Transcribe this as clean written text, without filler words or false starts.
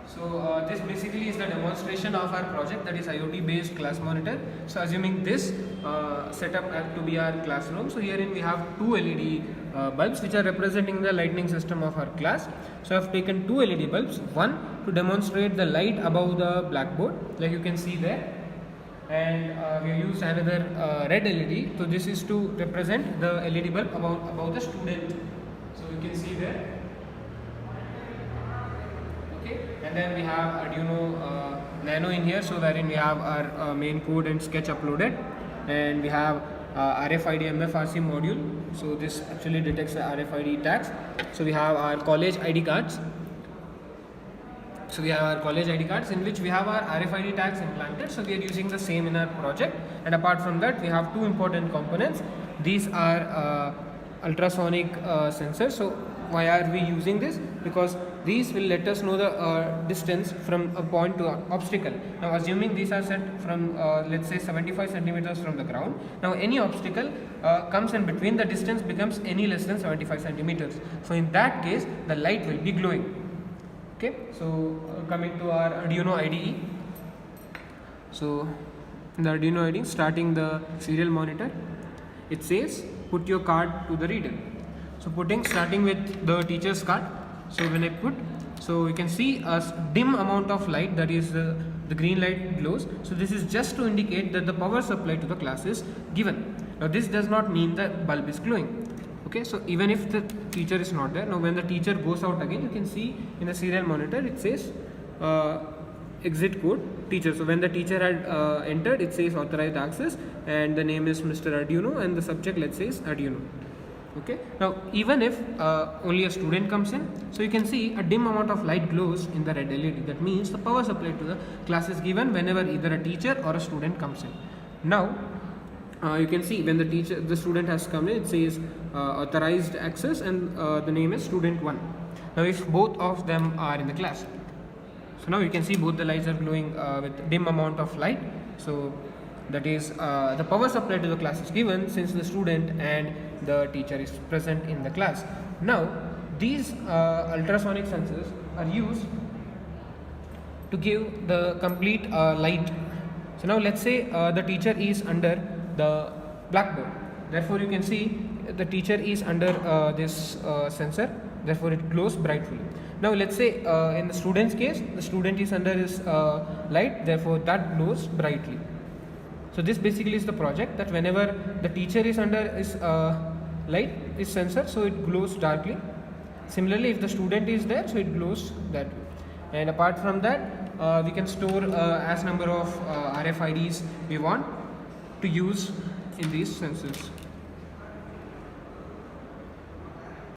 So this basically is the demonstration of our project, that is IoT based class monitor. So assuming this setup to be our classroom, so herein we have two LED bulbs which are representing the lighting system of our class. So I have taken two LED bulbs, one to demonstrate the light above the blackboard, like you can see there, and we have used another red LED. So this is to represent the LED bulb above the student. So you can see there. Okay, and then we have Arduino Nano in here, so wherein we have our main code and sketch uploaded, and we have RFID MFRC module. So this actually detects the RFID tags. So we have our college ID cards. So we have our college ID cards in which we have our RFID tags implanted. So we are using the same in our project. And apart from that, we have two important components. These are ultrasonic sensors. So why are we using this? Because these will let us know the distance from a point to an obstacle. Now assuming these are set from let's say 75 centimeters from the ground. Now any obstacle comes in between, the distance becomes any less than 75 centimeters. So in that case, the light will be glowing. Okay, so coming to our Arduino IDE. So in the Arduino IDE, starting the serial monitor, it says put your card to the reader. So starting with the teacher's card. So when I put, so you can see a dim amount of light, that is the green light glows. So this is just to indicate that the power supply to the class is given. Now this does not mean the bulb is glowing. Okay, so even if the teacher is not there, now when the teacher goes out again, you can see in the serial monitor it says exit code teacher. So when the teacher had entered, it says authorized access, and the name is Mr. Arduino, and the subject, let's say, is Arduino. Okay, now even if only a student comes in, so you can see a dim amount of light glows in the red LED. That means the power supply to the class is given whenever either a teacher or a student comes in. Now you can see when the student has come in, it says authorized access, and the name is student 1. Now if both of them are in the class, so now you can see both the lights are glowing with dim amount of light. So that is the power supply to the class is given since the student and the teacher is present in the class. Now these ultrasonic sensors are used to give the complete light. So now let's say the teacher is under the blackboard, therefore you can see the teacher is under this sensor, therefore it glows brightly. Now let's say in the student's case, the student is under this light, therefore that glows brightly. So this basically is the project, that whenever the teacher is under his light, is sensor, so it glows darkly. Similarly, if the student is there, so it glows that way. And apart from that, we can store as number of RFIDs we want to use in these sensors.